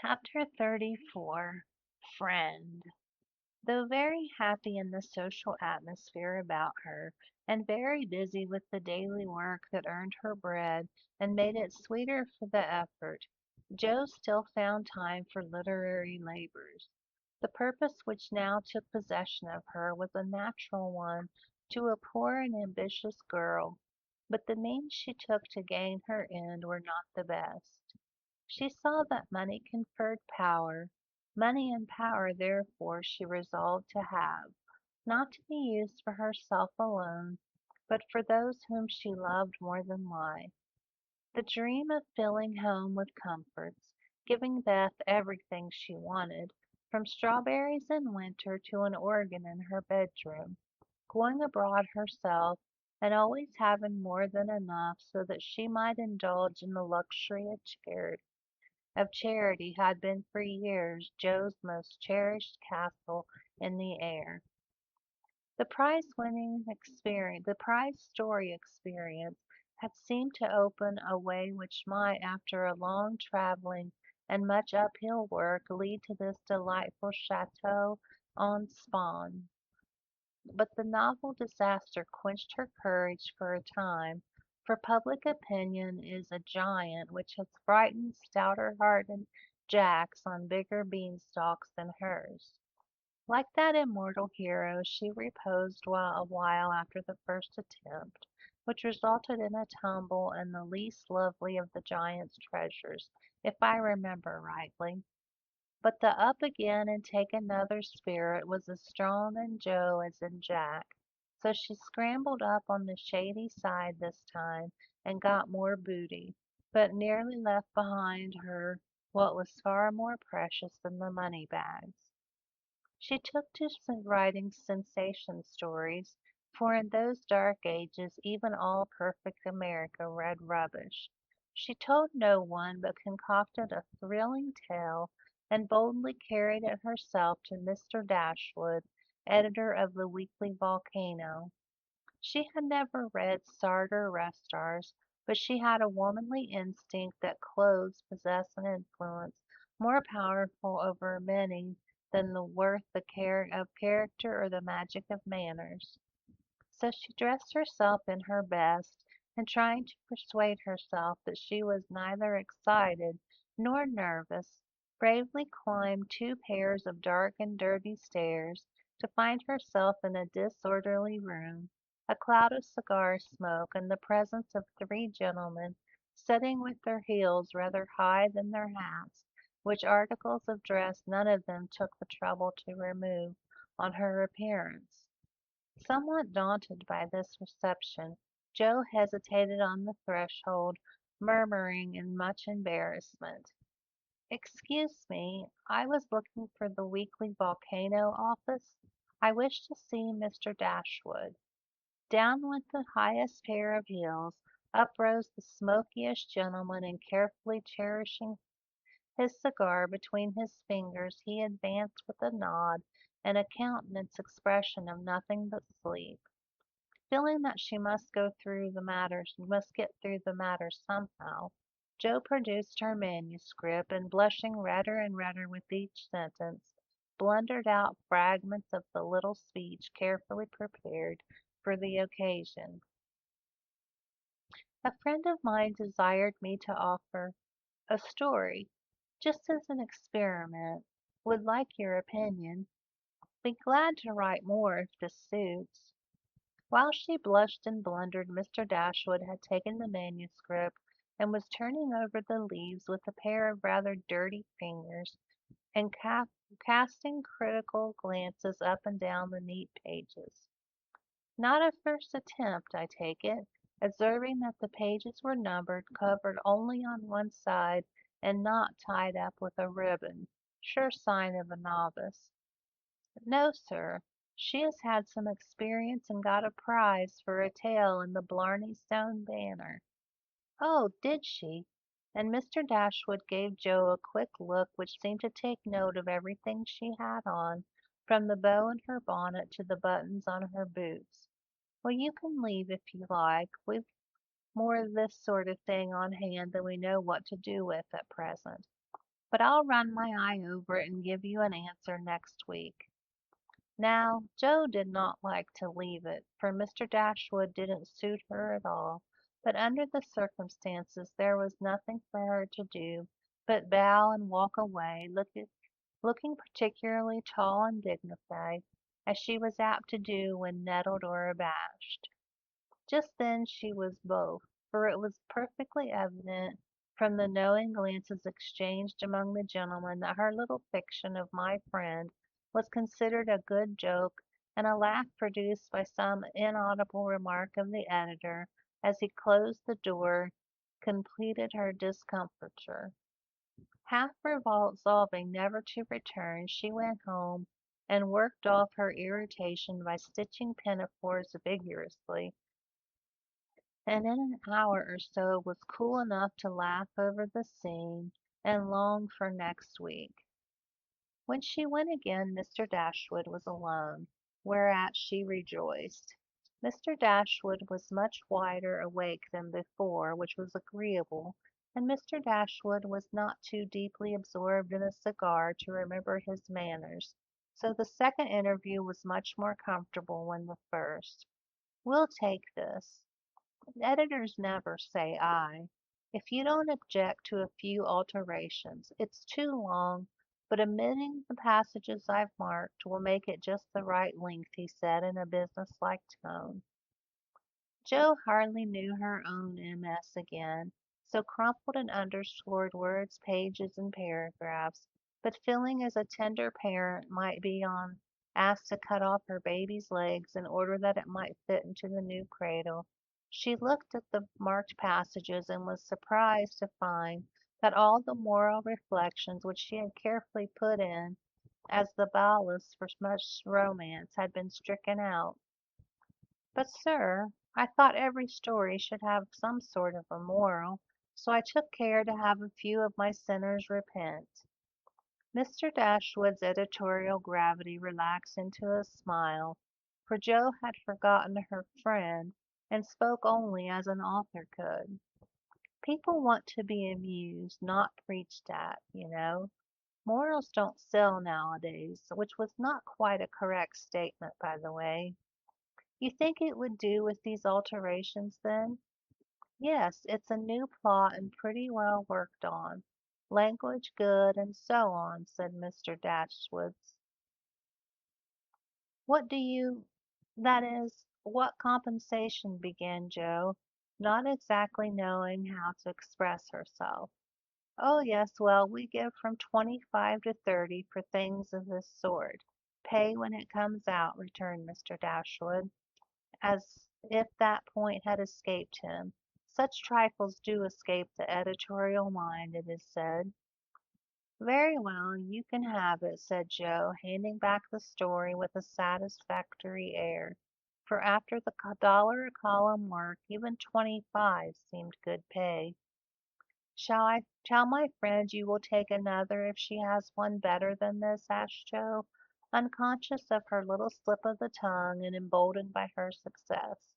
Chapter 34 Friend. Though very happy in the social atmosphere about her, and very busy with the daily work that earned her bread and made it sweeter for the effort, Jo still found time for literary labors. The purpose which now took possession of her was a natural one to a poor and ambitious girl, but the means she took to gain her end were not the best. She saw that money conferred power; money and power therefore she resolved to have, not to be used for herself alone, but for those whom she loved more than life. The dream of filling home with comforts, giving Beth everything she wanted, from strawberries in winter to an organ in her bedroom, going abroad herself, and always having more than enough so that she might indulge in the luxury of charity had been for years Jo's most cherished castle in the air. The prize story experience had seemed to open a way which might, after a long traveling and much uphill work, lead to this delightful chateau en Spain. But the novel disaster quenched her courage for a time, for public opinion is a giant which has frightened stouter hearted Jacks on bigger beanstalks than hers. Like that immortal hero, she reposed a while after the first attempt, which resulted in a tumble and the least lovely of the giant's treasures, if I remember rightly. But the up again and take another spirit was as strong in Jo as in Jack, so she scrambled up on the shady side this time and got more booty, but nearly left behind her what was far more precious than the money bags. She took to writing sensation stories, for in those dark ages even all perfect America read rubbish. She told no one, but concocted a thrilling tale and boldly carried it herself to Mr. Dashwood, editor of the Weekly Volcano. She had never read Sartor Resartus, but she had a womanly instinct that clothes possess an influence more powerful over many than the worth of character or the magic of manners. So she dressed herself in her best, and trying to persuade herself that she was neither excited nor nervous, bravely climbed two pairs of dark and dirty stairs, to find herself in a disorderly room, a cloud of cigar smoke, and the presence of three gentlemen sitting with their heels rather high than their hats, which articles of dress none of them took the trouble to remove on her appearance. Somewhat daunted by this reception, Jo hesitated on the threshold, murmuring in much embarrassment, "Excuse me, I was looking for the Weekly Volcano office. I wish to see Mr. Dashwood." Down went the highest pair of heels, up rose the smokiest gentleman, and carefully cherishing his cigar between his fingers, he advanced with a nod and a countenance expression of nothing but sleep. Feeling that she must get through the matter somehow, Jo produced her manuscript, and blushing redder and redder with each sentence, blundered out fragments of the little speech carefully prepared for the occasion. A friend of mine desired me to offer a story, just as an experiment. Would like your opinion. Be glad to write more if this suits. While she blushed and blundered, Mr. Dashwood had taken the manuscript and was turning over the leaves with a pair of rather dirty fingers, and casting critical glances up and down the neat pages. Not a first attempt, I take it, observing that the pages were numbered, covered only on one side, and not tied up with a ribbon. Sure sign of a novice. No, sir. She has had some experience and got a prize for a tale in the Blarney Stone Banner. Oh, did she? And Mr. Dashwood gave Jo a quick look which seemed to take note of everything she had on, from the bow in her bonnet to the buttons on her boots. Well, you can leave if you like. We've more of this sort of thing on hand than we know what to do with at present. but I'll run my eye over it and give you an answer next week." Now, Joe did not like to leave it, for Mr. Dashwood didn't suit her at all, but under the circumstances there was nothing for her to do but bow and walk away, looking particularly tall and dignified, as she was apt to do when nettled or abashed. Just then she was both, for it was perfectly evident from the knowing glances exchanged among the gentlemen that her little fiction of my friend was considered a good joke, and a laugh produced by some inaudible remark of the editor as he closed the door completed her discomfiture. Half resolving never to return, she went home and worked off her irritation by stitching pinafores vigorously, and in an hour or so was cool enough to laugh over the scene and long for next week. When she went again, Mr. Dashwood was alone, whereat she rejoiced. Mr. Dashwood was much wider awake than before, which was agreeable, and Mr. Dashwood was not too deeply absorbed in a cigar to remember his manners, so the second interview was much more comfortable than the first. "We'll take this. Editors never say I. If you don't object to a few alterations. It's too long, but omitting the passages I've marked will make it just the right length," he said in a businesslike tone. Joe hardly knew her own MS again, so crumpled and underscored words, pages, and paragraphs, but feeling as a tender parent might be on asked to cut off her baby's legs in order that it might fit into the new cradle, she looked at the marked passages and was surprised to find that all the moral reflections which she had carefully put in as the ballast for much romance had been stricken out. "But, sir, I thought every story should have some sort of a moral, so I took care to have a few of my sinners repent." Mr. Dashwood's editorial gravity relaxed into a smile, for Joe had forgotten her friend, and spoke only as an author could. "People want to be amused, not preached at, you know. Morals don't sell nowadays," which was not quite a correct statement, by the way. "You think it would do with these alterations, then?" "Yes, it's a new plot and pretty well worked on. Language good, and so on," said Mr. Dashwood. "What do you—that is, what compensation?" began Joe, not exactly knowing how to express herself. "Oh, yes, well, we give from 25 to 30 for things of this sort. Pay when it comes out," returned Mr. Dashwood, as if that point had escaped him. Such trifles do escape the editorial mind, it is said. "Very well, you can have it," said Joe, handing back the story with a satisfactory air, for after the dollar a column work, even 25 seemed good pay. "Shall I tell my friend you will take another if she has one better than this?" asked Joe, unconscious of her little slip of the tongue and emboldened by her success.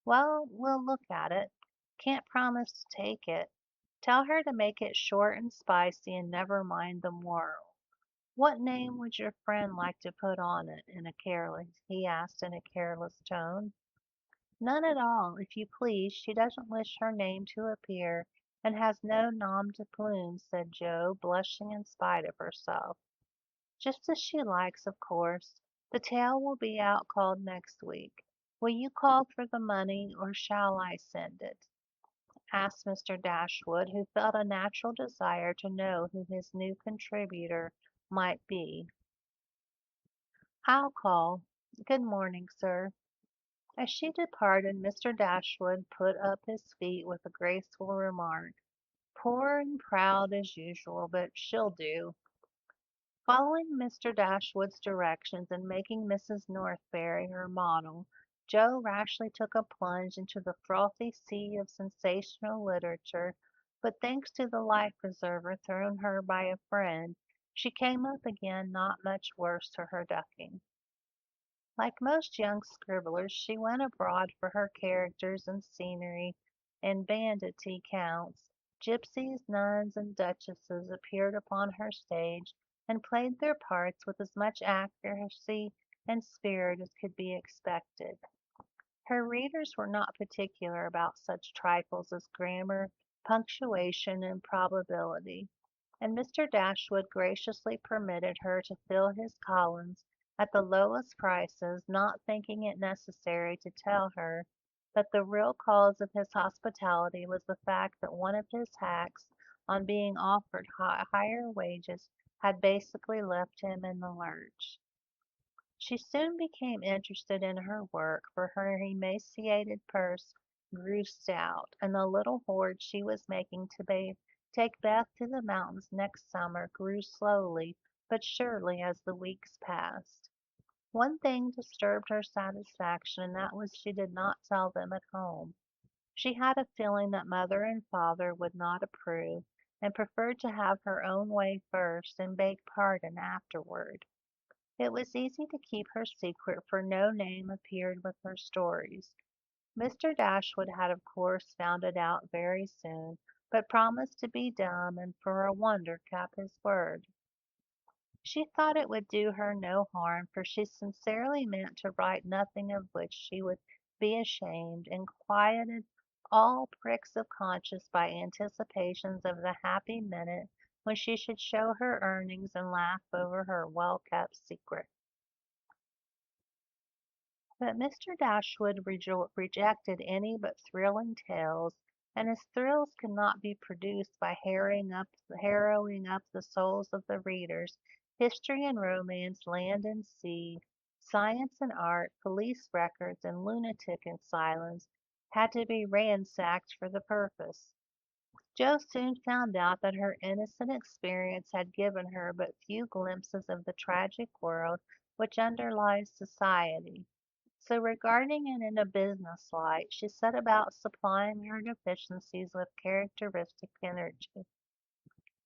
"Well, we'll look at it. Can't promise to take it. Tell her to make it short and spicy and never mind the moral. What name would your friend like to put on it?" he asked in a careless tone. "None at all, if you please. She doesn't wish her name to appear, and has no nom de plume," said Joe, blushing in spite of herself. "Just as she likes, of course. The tale will be out called next week. Will you call for the money, or shall I send it?" asked Mr. Dashwood, who felt a natural desire to know who his new contributor might be. "I'll call. Good morning, sir." As she departed, Mr. Dashwood put up his feet with a graceful remark. "Poor and proud as usual, but she'll do." Following Mr. Dashwood's directions and making Mrs. Northberry her model, Joe rashly took a plunge into the frothy sea of sensational literature, but thanks to the life preserver thrown her by a friend, she came up again not much worse for her ducking. Like most young scribblers, she went abroad for her characters and scenery and banditti counts, Gypsies, nuns, and duchesses appeared upon her stage and played their parts with as much accuracy and spirit as could be expected. Her readers were not particular about such trifles as grammar, punctuation, and probability, and Mr. Dashwood graciously permitted her to fill his columns at the lowest prices, not thinking it necessary to tell her that the real cause of his hospitality was the fact that one of his hacks, on being offered higher wages, had basically left him in the lurch. She soon became interested in her work, for her emaciated purse grew stout, and the little hoard she was making to take Beth to the mountains next summer grew slowly but surely as the weeks passed. One thing disturbed her satisfaction, and that was she did not tell them at home. She had a feeling that mother and father would not approve, and preferred to have her own way first and beg pardon afterward. It was easy to keep her secret, for no name appeared with her stories. Mr. Dashwood had of course found it out very soon, but promised to be dumb, and for a wonder kept his word. She thought it would do her no harm, for she sincerely meant to write nothing of which she would be ashamed, and quieted all pricks of conscience by anticipations of the happy minute when she should show her earnings and laugh over her well-kept secret. But Mr. Dashwood rejected any but thrilling tales, and as thrills could not be produced by harrowing up the souls of the readers, history and romance, land and sea, science and art, police records, and lunatic asylums had to be ransacked for the purpose. Jo soon found out that her innocent experience had given her but few glimpses of the tragic world which underlies society. So, regarding it in a business light, she set about supplying her deficiencies with characteristic energy.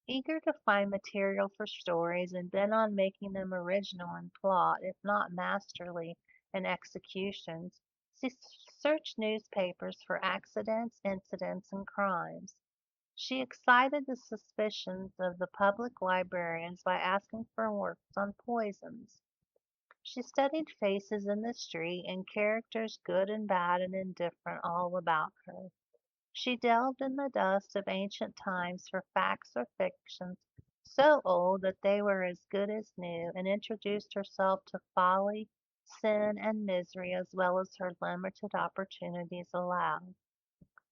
Eager to find material for stories, and bent on making them original in plot, if not masterly in executions, she searched newspapers for accidents, incidents, and crimes. She excited the suspicions of the public librarians by asking for works on poisons. She studied faces in the street, and characters good and bad and indifferent all about her. She delved in the dust of ancient times for facts or fictions so old that they were as good as new, and introduced herself to folly, sin, and misery as well as her limited opportunities allowed.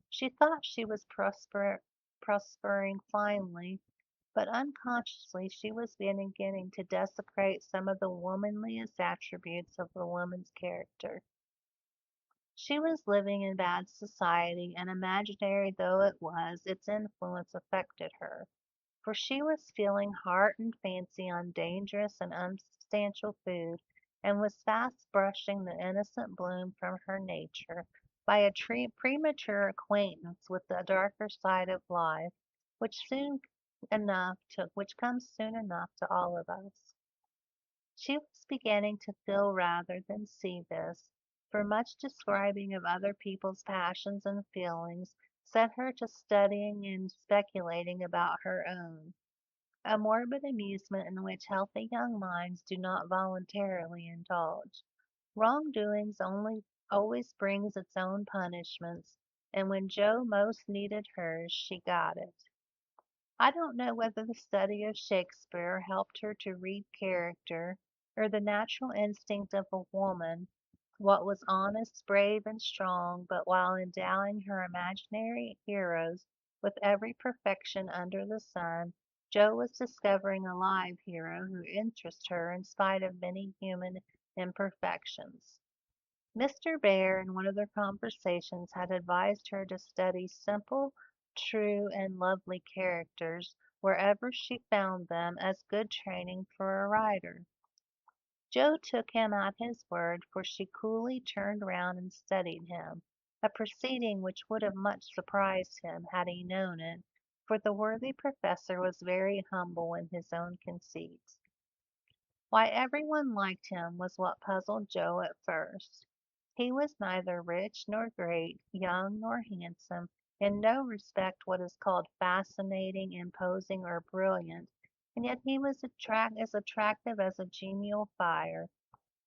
She thought she was prospering finely, but unconsciously she was beginning to desecrate some of the womanliest attributes of the woman's character. She was living in bad society, and imaginary though it was, its influence affected her, for she was feeling heart and fancy on dangerous and unsubstantial food, and was fast brushing the innocent bloom from her nature by a premature acquaintance with the darker side of life, which comes soon enough to all of us. She was beginning to feel rather than see this, for much describing of other people's passions and feelings set her to studying and speculating about her own, a morbid amusement in which healthy young minds do not voluntarily indulge. Wrongdoings only always brings its own punishments, and when Jo most needed hers, she got it. I don't know whether the study of Shakespeare helped her to read character, or the natural instinct of a woman, what was honest, brave, and strong, but while endowing her imaginary heroes with every perfection under the sun, Jo was discovering a live hero who interested her in spite of many human imperfections. Mr. Bear, in one of their conversations, had advised her to study simple, true, and lovely characters wherever she found them, as good training for a writer. Jo took him at his word, for she coolly turned round and studied him, a proceeding which would have much surprised him had he known it, for the worthy professor was very humble in his own conceits. Why everyone liked him was what puzzled Jo at first. He was neither rich nor great, young nor handsome, in no respect what is called fascinating, imposing, or brilliant, and yet he was as attractive as a genial fire,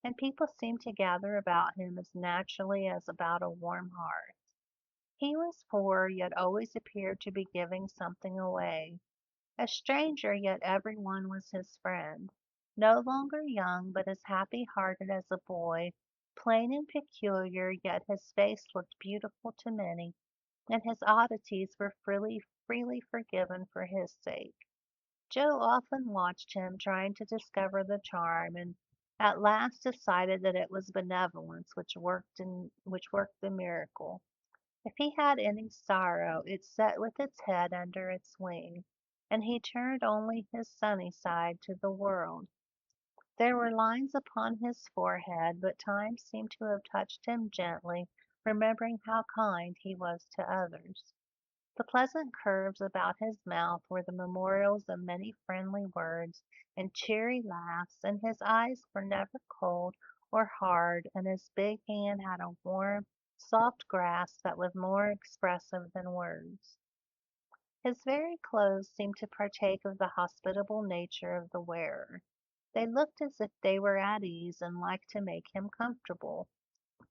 and people seemed to gather about him as naturally as about a warm hearth. He was poor, yet always appeared to be giving something away. A stranger, yet every one was his friend. No longer young, but as happy-hearted as a boy, plain and peculiar, yet his face looked beautiful to many, and his oddities were freely forgiven for his sake. Joe often watched him, trying to discover the charm, and at last decided that it was benevolence which worked the miracle. If he had any sorrow, it sat with its head under its wing, and he turned only his sunny side to the world. There were lines upon his forehead, but time seemed to have touched him gently, remembering how kind he was to others. The pleasant curves about his mouth were the memorials of many friendly words and cheery laughs, and his eyes were never cold or hard, and his big hand had a warm, soft grasp that was more expressive than words. His very clothes seemed to partake of the hospitable nature of the wearer. They looked as if they were at ease and liked to make him comfortable.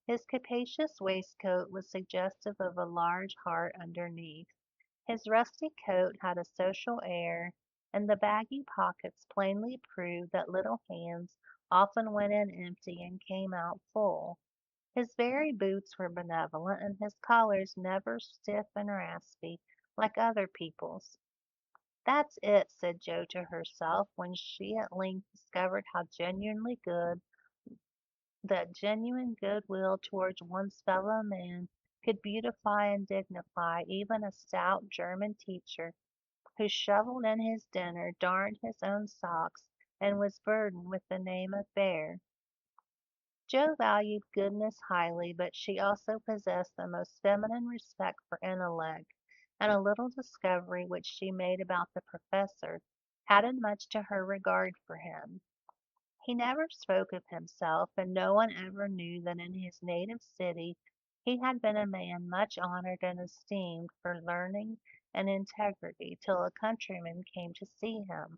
His capacious waistcoat was suggestive of a large heart underneath. His rusty coat had a social air, and the baggy pockets plainly proved that little hands often went in empty and came out full. His very boots were benevolent, and his collars never stiff and raspy like other people's. "That's it," said Jo to herself, when she at length discovered how genuinely good that genuine goodwill towards one's fellow man could beautify and dignify even a stout German teacher who shoveled in his dinner, darned his own socks, and was burdened with the name of Bear. Jo valued goodness highly, but she also possessed the most feminine respect for intellect, and a little discovery which she made about the professor added much to her regard for him. He never spoke of himself, and no one ever knew that in his native city he had been a man much honored and esteemed for learning and integrity till a countryman came to see him.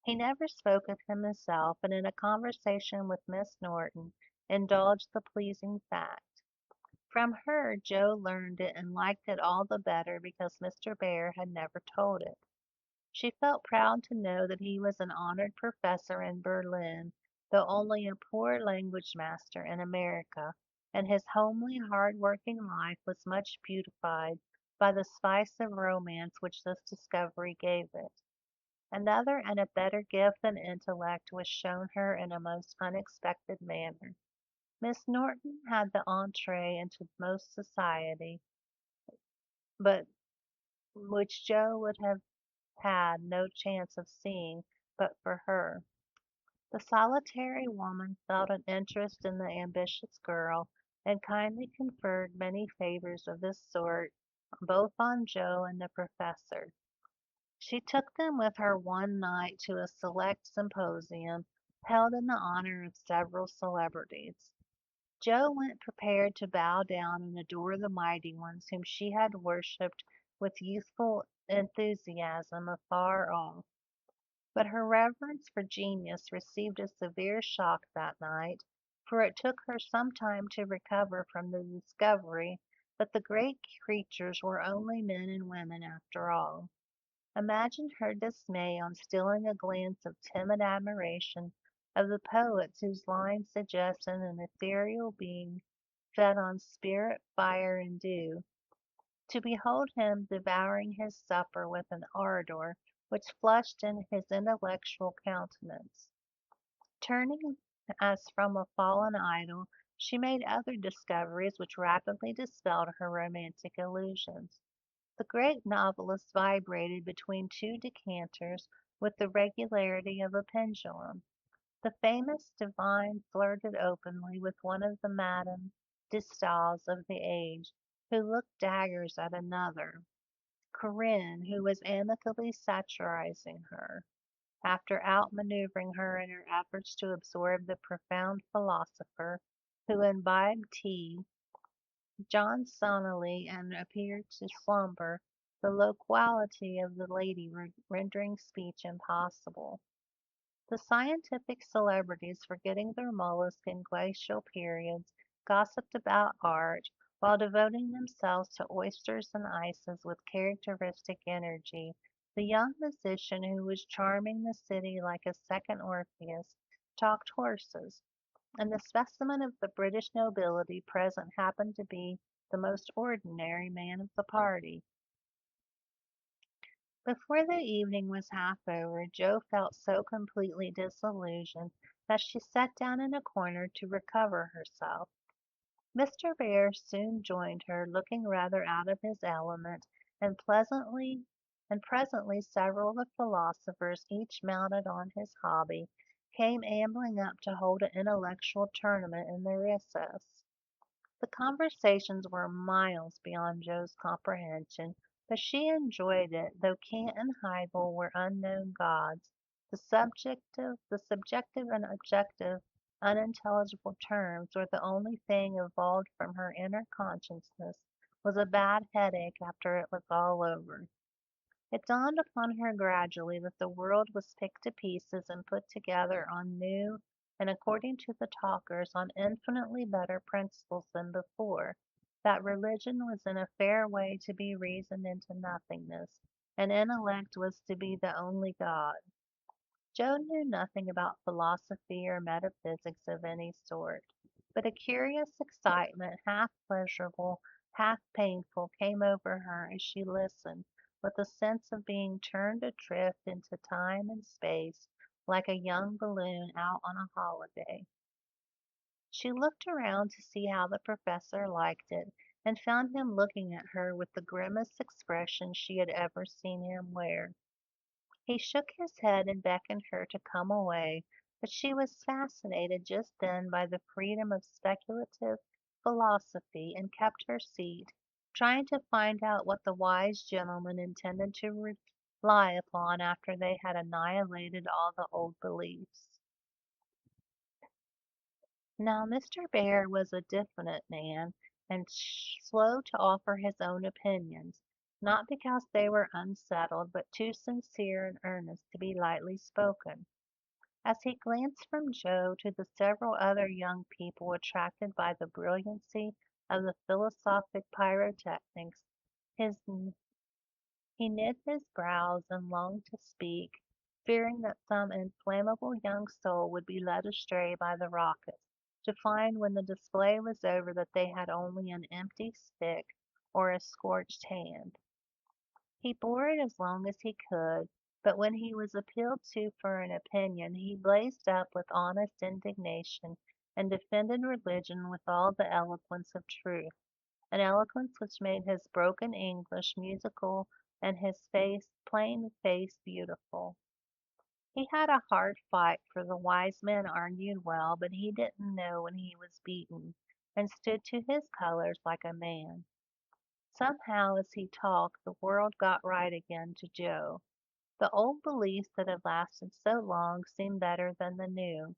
He never spoke of himself, and in a conversation with Miss Norton indulged the pleasing fact. From her Jo learned it and liked it all the better because Mr. Bear had never told it. She felt proud to know that he was an honored professor in Berlin, though only a poor language master in America, and his homely, hard-working life was much beautified by the spice of romance which this discovery gave it. Another and a better gift than intellect was shown her in a most unexpected manner. Miss Norton had the entree into most society, but which Jo would have had no chance of seeing but for her. The solitary woman felt an interest in the ambitious girl, and kindly conferred many favors of this sort both on Jo and the professor. She took them with her one night to a select symposium held in the honor of several celebrities. Jo went prepared to bow down and adore the mighty ones whom she had worshipped with youthful enthusiasm afar off. But her reverence for genius received a severe shock that night, for it took her some time to recover from the discovery that the great creatures were only men and women after all. Imagine her dismay on stealing a glance of timid admiration of the poets whose lines suggested an ethereal being fed on spirit, fire, and dew, to behold him devouring his supper with an ardor which flushed in his intellectual countenance. Turning as from a fallen idol, she made other discoveries which rapidly dispelled her romantic illusions. The great novelist vibrated between two decanters with the regularity of a pendulum. The famous divine flirted openly with one of the Madame de Staëls of the age, who looked daggers at another, Corinne, who was amicably satirizing her, after outmanoeuvring her in her efforts to absorb the profound philosopher, who imbibed tea John sonily and appeared to slumber, the loquacity of the lady rendering speech impossible. The scientific celebrities, forgetting their mollusk and glacial periods, gossiped about art, while devoting themselves to oysters and ices with characteristic energy. The young musician, who was charming the city like a second Orpheus, talked horses, and the specimen of the British nobility present happened to be the most ordinary man of the party. Before the evening was half over, Jo felt so completely disillusioned that she sat down in a corner to recover herself. Mr. Bear soon joined her, looking rather out of his element, and presently several of the philosophers, each mounted on his hobby, came ambling up to hold an intellectual tournament in the recess. The conversations were miles beyond Jo's comprehension, but she enjoyed it, though Kant and Hegel were unknown gods. The subjective and objective, unintelligible terms were the only thing evolved from her inner consciousness was a bad headache after it was all over. It dawned upon her gradually that the world was picked to pieces and put together on new, and according to the talkers, on infinitely better principles than before, that religion was in a fair way to be reasoned into nothingness, and intellect was to be the only God. Jo knew nothing about philosophy or metaphysics of any sort, but a curious excitement, half pleasurable, half painful, came over her as she listened, with a sense of being turned adrift into time and space like a young balloon out on a holiday. She looked around to see how the professor liked it, and found him looking at her with the grimmest expression she had ever seen him wear. He shook his head and beckoned her to come away, but she was fascinated just then by the freedom of speculative philosophy, and kept her seat, trying to find out what the wise gentleman intended to rely upon after they had annihilated all the old beliefs. Now Mr. Bear was a diffident man, and slow to offer his own opinions, not because they were unsettled, but too sincere and earnest to be lightly spoken. As he glanced from Jo to the several other young people attracted by the brilliancy of the philosophic pyrotechnics, his he knit his brows and longed to speak, fearing that some inflammable young soul would be led astray by the rockets, to find when the display was over that they had only an empty stick or a scorched hand. He bore it as long as he could, but when he was appealed to for an opinion, he blazed up with honest indignation, and defended religion with all the eloquence of truth, an eloquence which made his broken English musical and his plain face beautiful. He had a hard fight, for the wise men argued well, but he didn't know when he was beaten, and stood to his colors like a man. Somehow, as he talked, the world got right again to Jo. The old beliefs that had lasted so long seemed better than the new.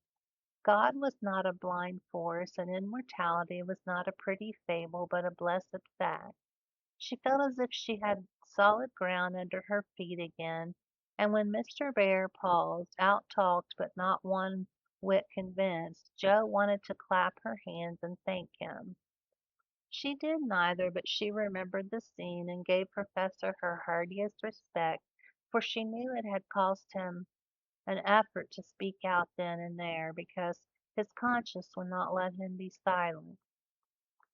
God was not a blind force, and immortality was not a pretty fable, but a blessed fact. She felt as if she had solid ground under her feet again, and when Mr. Bear paused, out-talked but not one whit convinced, Jo wanted to clap her hands and thank him. She did neither, but she remembered the scene, and gave Professor her heartiest respect, for she knew it had cost him an effort to speak out then and there, because his conscience would not let him be silent.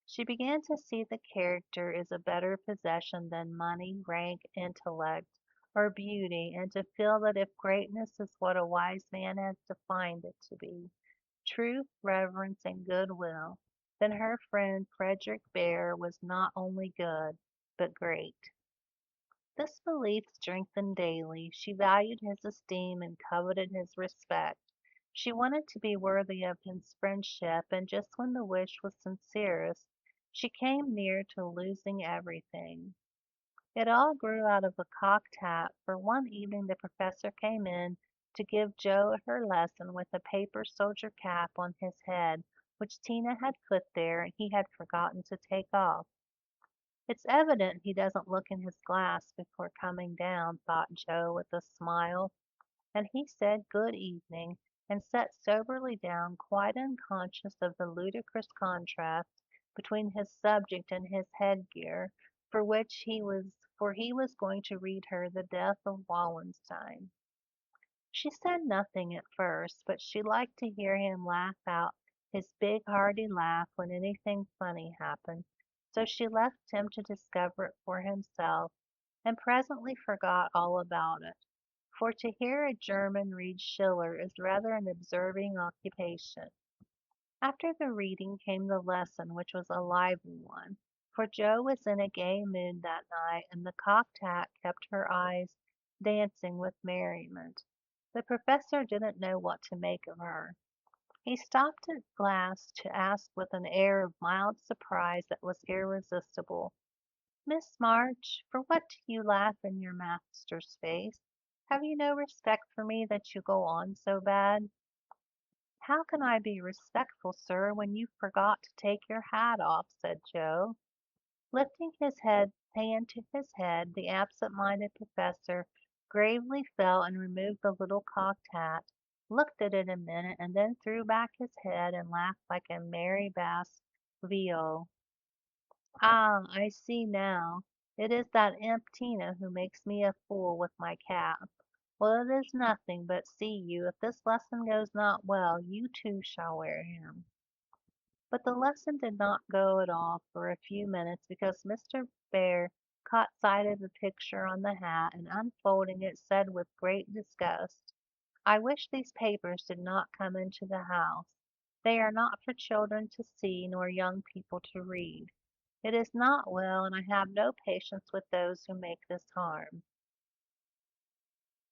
She began to see that character is a better possession than money, rank, intellect, or beauty, and to feel that if greatness is what a wise man has defined it to be, truth, reverence, and goodwill, then her friend Frederick Bear was not only good, but great. This belief strengthened daily. She valued his esteem and coveted his respect. She wanted to be worthy of his friendship, and just when the wish was sincerest, she came near to losing everything. It all grew out of a cocked hat, for one evening the professor came in to give Jo her lesson with a paper soldier cap on his head, which Tina had put there and he had forgotten to take off. It's evident he doesn't look in his glass before coming down, thought Joe with a smile, and he said good evening and sat soberly down, quite unconscious of the ludicrous contrast between his subject and his headgear, for he was going to read her The Death of Wallenstein. She said nothing at first, but she liked to hear him laugh out his big hearty laugh when anything funny happened, so she left him to discover it for himself, and presently forgot all about it, for to hear a German read Schiller is rather an absorbing occupation. After the reading came the lesson, which was a lively one, for Joe was in a gay mood that night, and the cocked hat kept her eyes dancing with merriment. The professor didn't know what to make of her. He stopped at last to ask with an air of mild surprise that was irresistible, "Miss March, for what do you laugh in your master's face? Have you no respect for me that you go on so bad?" "How can I be respectful, sir, when you forgot to take your hat off?" said Joe. Lifting his hand to his head, the absent-minded professor gravely fell and removed the little cocked hat, looked at it a minute, and then threw back his head and laughed like a merry bass viol. "Ah, I see now. It is that imp Tina who makes me a fool with my cap. Well, it is nothing, but see you, if this lesson goes not well, you too shall wear him." But the lesson did not go at all for a few minutes, because Mr. Bear caught sight of the picture on the hat, and unfolding it, said with great disgust, "I wish these papers did not come into the house. They are not for children to see, nor young people to read. It is not well, and I have no patience with those who make this harm."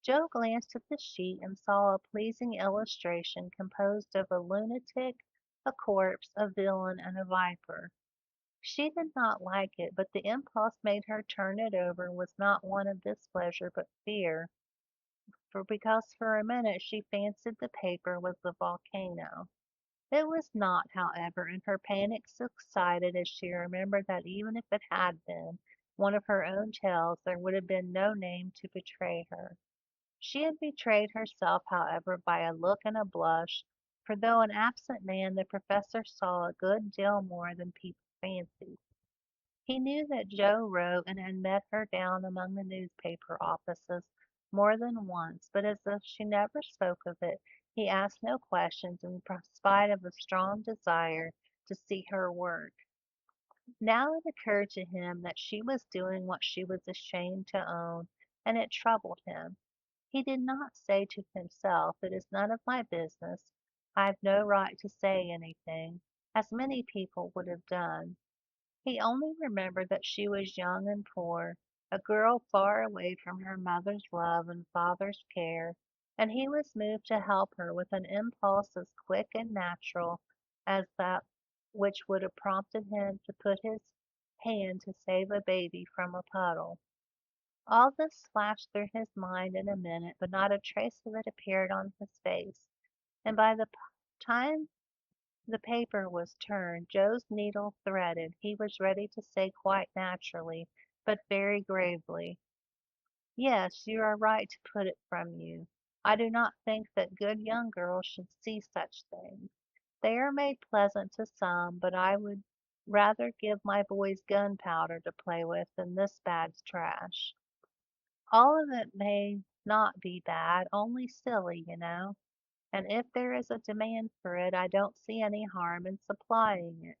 Joe glanced at the sheet and saw a pleasing illustration composed of a lunatic, a corpse, a villain, and a viper. She did not like it, but the impulse made her turn it over was not one of displeasure but fear, because for a minute she fancied the paper was the volcano. It was not, however, and her panic subsided as she remembered that even if it had been one of her own tales, there would have been no name to betray her. She had betrayed herself, however, by a look and a blush, for though an absent man, the professor saw a good deal more than people fancied. He knew that Joe wrote and had met her down among the newspaper offices more than once, but as if she never spoke of it, he asked no questions in spite of a strong desire to see her work. Now it occurred to him that she was doing what she was ashamed to own, and it troubled him. He did not say to himself, "It is none of my business. I've no right to say anything," as many people would have done. He only remembered that she was young and poor, a girl far away from her mother's love and father's care, and he was moved to help her with an impulse as quick and natural as that which would have prompted him to put his hand to save a baby from a puddle. All this flashed through his mind in a minute, but not a trace of it appeared on his face, and by the time the paper was turned, Joe's needle threaded, he was ready to say quite naturally, but very gravely, "Yes, you are right to put it from you. I do not think that good young girls should see such things. They are made pleasant to some, but I would rather give my boys gunpowder to play with than this bad trash. All of it may not be bad, only silly, you know. And if there is a demand for it, I don't see any harm in supplying it.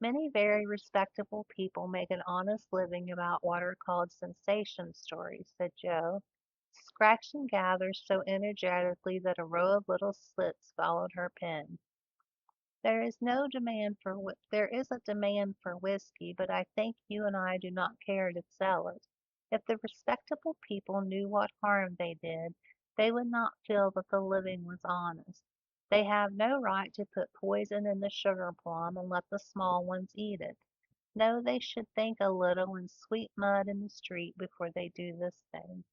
Many very respectable people make an honest living about what are called sensation stories," said Joe, scratching gathers so energetically that a row of little slits followed her pen. There is a demand for whiskey, but I think you and I do not care to sell it. If the respectable people knew what harm they did, they would not feel that the living was honest. They have no right to put poison in the sugar plum and let the small ones eat it. No, they should think a little and sweep mud in the street before they do this thing."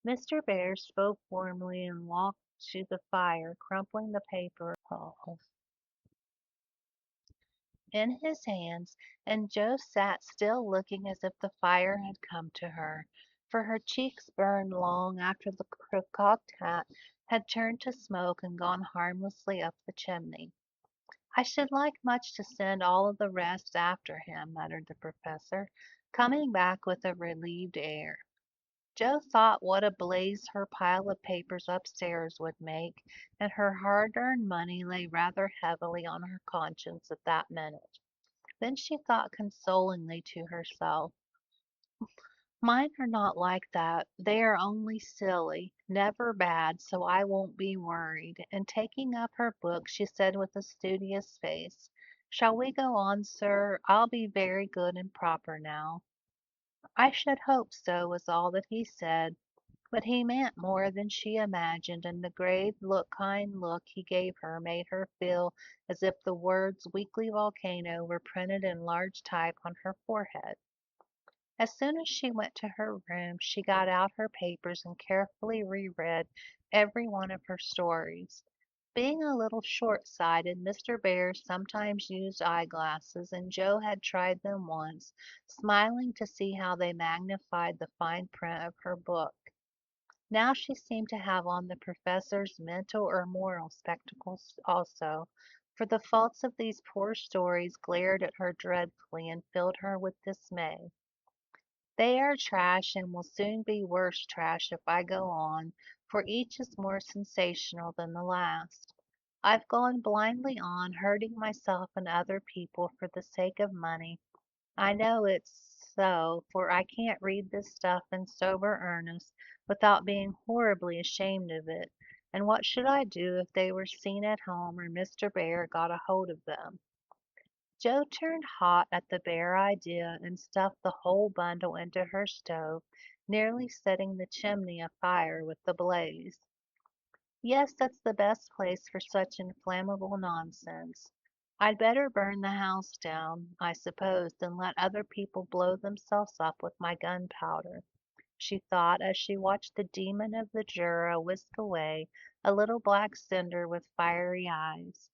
Mr. Bear spoke warmly and walked to the fire, crumpling the paper Oh. In his hands, and Joe sat still looking as if the fire had come to her, for her cheeks burned long after the cocked hat had turned to smoke and gone harmlessly up the chimney. I should like much to send all of the rest after him, muttered the professor, coming back with a relieved air. Joe thought what a blaze her pile of papers upstairs would make, and her hard-earned money lay rather heavily on her conscience at that minute. Then she thought consolingly to herself, "Mine are not like that. They are only silly, never bad, so I won't be worried." And taking up her book, she said with a studious face, "Shall we go on, sir? I'll be very good and proper now." "I should hope so," was all that he said, but he meant more than she imagined, and the grave kind look he gave her made her feel as if the words "weekly volcano" were printed in large type on her forehead. As soon as she went to her room, she got out her papers and carefully reread every one of her stories. Being a little short-sighted, Mr. Bear sometimes used eyeglasses, and Joe had tried them once, smiling to see how they magnified the fine print of her book. Now she seemed to have on the professor's mental or moral spectacles also, for the faults of these poor stories glared at her dreadfully and filled her with dismay. "They are trash and will soon be worse trash if I go on, for each is more sensational than the last. I've gone blindly on, hurting myself and other people for the sake of money. I know it's so, for I can't read this stuff in sober earnest without being horribly ashamed of it. And what should I do if they were seen at home or Mr. Bear got a hold of them?" Joe turned hot at the bare idea and stuffed the whole bundle into her stove, nearly setting the chimney afire with the blaze. "Yes, that's the best place for such inflammable nonsense. I'd better burn the house down, I suppose, than let other people blow themselves up with my gunpowder," she thought as she watched the demon of the Jura whisk away, a little black cinder with fiery eyes.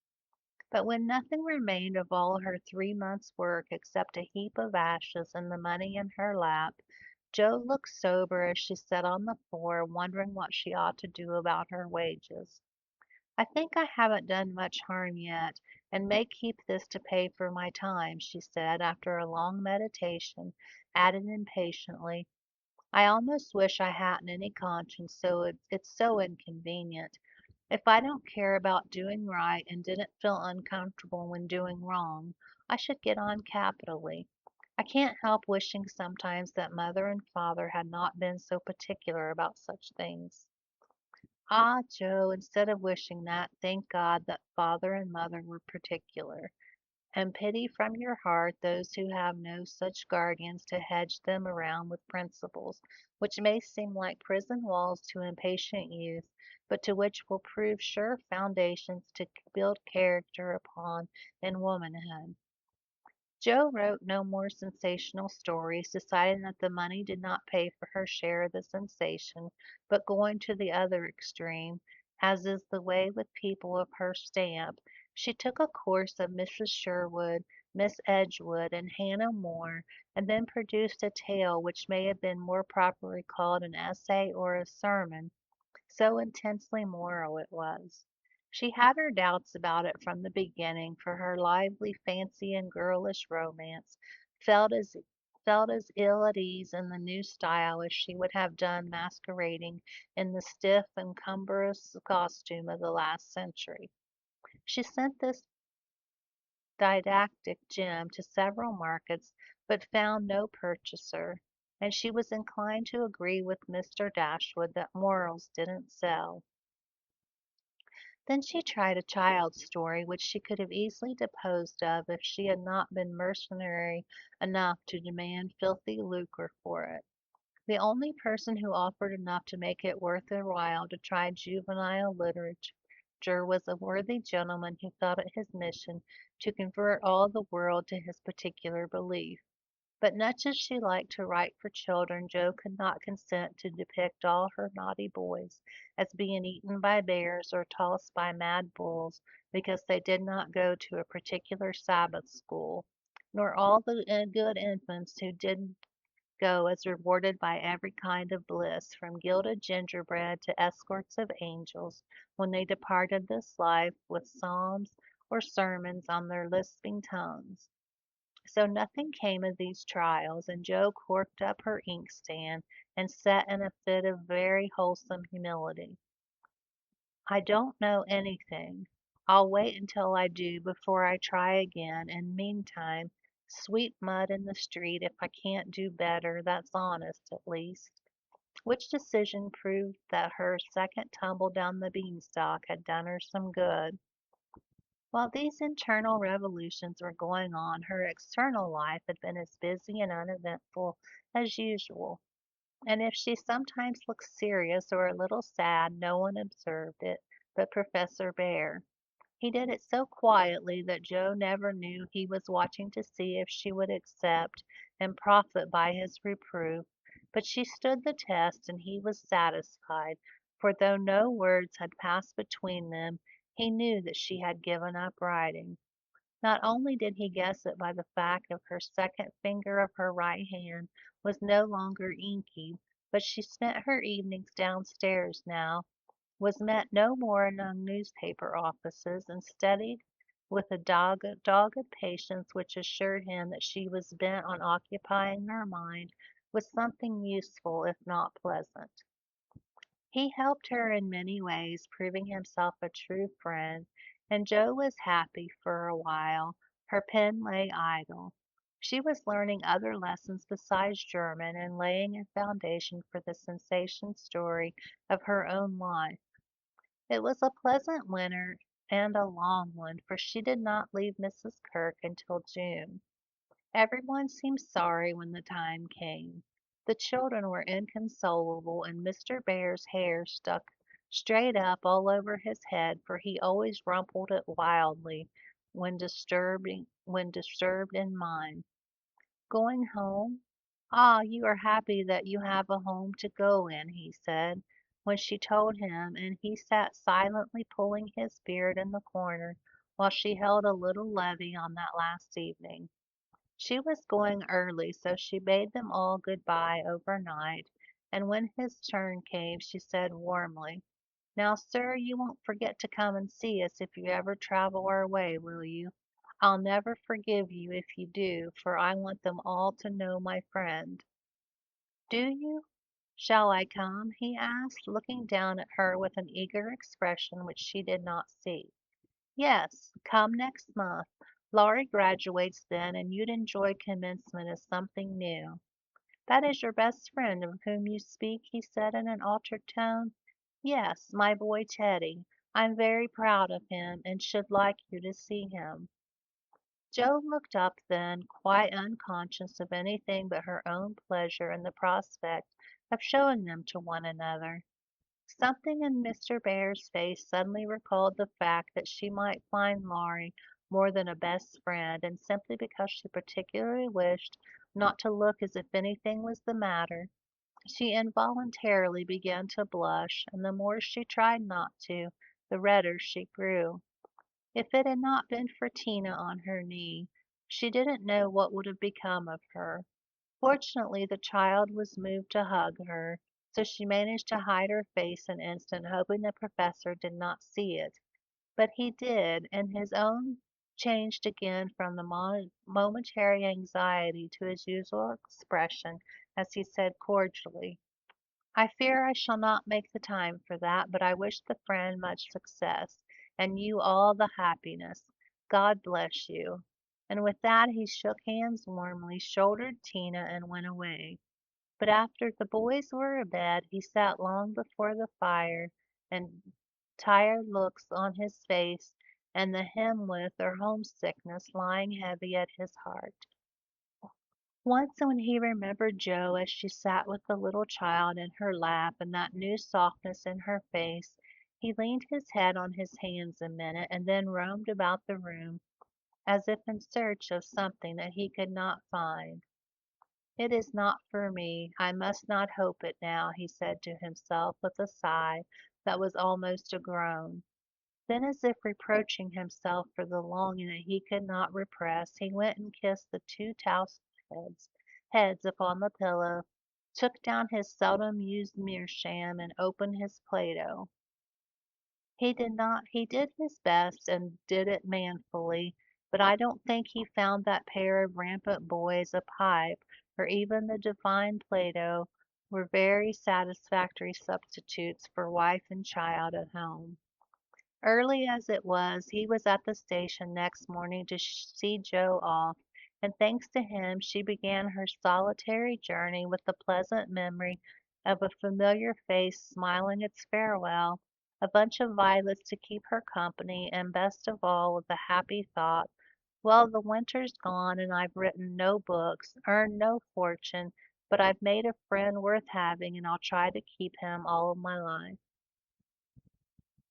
But when nothing remained of all her 3 months' work except a heap of ashes and the money in her lap, Joe looked sober as she sat on the floor wondering what she ought to do about her wages. "I think I haven't done much harm yet, and may keep this to pay for my time," she said after a long meditation, added impatiently, "I almost wish I hadn't any conscience, it's so inconvenient. If I don't care about doing right and didn't feel uncomfortable when doing wrong, I should get on capitally. I can't help wishing sometimes that mother and father had not been so particular about such things." "Ah, Joe, instead of wishing that, thank God that father and mother were particular, and pity from your heart those who have no such guardians to hedge them around with principles, which may seem like prison walls to impatient youth, but to which will prove sure foundations to build character upon in womanhood." Joe wrote no more sensational stories, deciding that the money did not pay for her share of the sensation, but going to the other extreme, as is the way with people of her stamp, she took a course of Mrs. Sherwood, Miss Edgewood, and Hannah More, and then produced a tale which may have been more properly called an essay or a sermon, so intensely moral it was. She had her doubts about it from the beginning, for her lively fancy and girlish romance felt as felt as ill at ease in the new style as she would have done masquerading in the stiff and cumbrous costume of the last century. She sent this didactic gem to several markets, but found no purchaser, and she was inclined to agree with Mr. Dashwood that morals didn't sell. Then she tried a child's story, which she could have easily disposed of if she had not been mercenary enough to demand filthy lucre for it. The only person who offered enough to make it worth her while to try juvenile literature was a worthy gentleman who felt it his mission to convert all the world to his particular belief. But much as she liked to write for children, Jo could not consent to depict all her naughty boys as being eaten by bears or tossed by mad bulls because they did not go to a particular Sabbath school, nor all the good infants who did go as rewarded by every kind of bliss, from gilded gingerbread to escorts of angels, when they departed this life with psalms or sermons on their lisping tongues. So nothing came of these trials, and Jo corked up her inkstand and sat in a fit of very wholesome humility. I don't know anything. I'll wait until I do before I try again, and meantime, sweep mud in the street if I can't do better, that's honest at least. Which decision proved that her second tumble down the beanstalk had done her some good. While these internal revolutions were going on, her external life had been as busy and uneventful as usual, and if she sometimes looked serious or a little sad, no one observed it but Professor Bear. He did it so quietly that Jo never knew he was watching to see if she would accept and profit by his reproof, but she stood the test and he was satisfied, for though no words had passed between them, he knew that she had given up writing. Not only did he guess it by the fact of her second finger of her right hand was no longer inky, but she spent her evenings downstairs now, was met no more among newspaper offices, and studied with a dogged patience which assured him that she was bent on occupying her mind with something useful if not pleasant. He helped her in many ways, proving himself a true friend, and Jo was happy for a while. Her pen lay idle. She was learning other lessons besides German and laying a foundation for the sensation story of her own life. It was a pleasant winter and a long one, for she did not leave Mrs. Kirk until June. Everyone seemed sorry when the time came. The children were inconsolable, and Mr. Bear's hair stuck straight up all over his head, for he always rumpled it wildly when disturbed in mind. Going home? Ah, you are happy that you have a home to go in, he said, when she told him, and he sat silently pulling his beard in the corner while she held a little levee on that last evening. She was going early, so she bade them all good-bye overnight, and when his turn came, she said warmly, "Now, sir, you won't forget to come and see us if you ever travel our way, will you? I'll never forgive you if you do, for I want them all to know my friend." "Do you? Shall I come?" he asked, looking down at her with an eager expression which she did not see. "Yes, come next month. Laurie graduates then, and you'd enjoy commencement as something new." "That is your best friend of whom you speak?" he said in an altered tone. "Yes, my boy Teddy. I'm very proud of him, and should like you to see him." Jo looked up then, quite unconscious of anything but her own pleasure in the prospect of showing them to one another. Something in Mr. Bear's face suddenly recalled the fact that she might find Laurie more than a best friend, and simply because she particularly wished not to look as if anything was the matter, she involuntarily began to blush, and the more she tried not to, the redder she grew. If it had not been for Tina on her knee, she didn't know what would have become of her. Fortunately, the child was moved to hug her, so she managed to hide her face an instant, hoping the professor did not see it. But he did, and his own changed again from the momentary anxiety to his usual expression as he said cordially, "I fear I shall not make the time for that, but I wish the friend much success, and you all the happiness. God bless you." And with that he shook hands warmly, shouldered Tina, and went away. But after the boys were abed, he sat long before the fire, and tired looks on his face, and the hemwith or homesickness lying heavy at his heart. Once when he remembered Jo as she sat with the little child in her lap and that new softness in her face, he leaned his head on his hands a minute and then roamed about the room as if in search of something that he could not find. "It is not for me. I must not hope it now," he said to himself with a sigh that was almost a groan. Then, as if reproaching himself for the longing that he could not repress, he went and kissed the two tousled heads upon the pillow, took down his seldom used meerschaum, and opened his Plato. He did his best and did it manfully, but I don't think he found that pair of rampant boys a pipe, or even the divine Plato, were very satisfactory substitutes for wife and child at home. Early as it was, he was at the station next morning to see Joe off, and thanks to him she began her solitary journey with the pleasant memory of a familiar face smiling its farewell, a bunch of violets to keep her company, and best of all with the happy thought, "Well, the winter's gone and I've written no books, earned no fortune, but I've made a friend worth having and I'll try to keep him all of my life."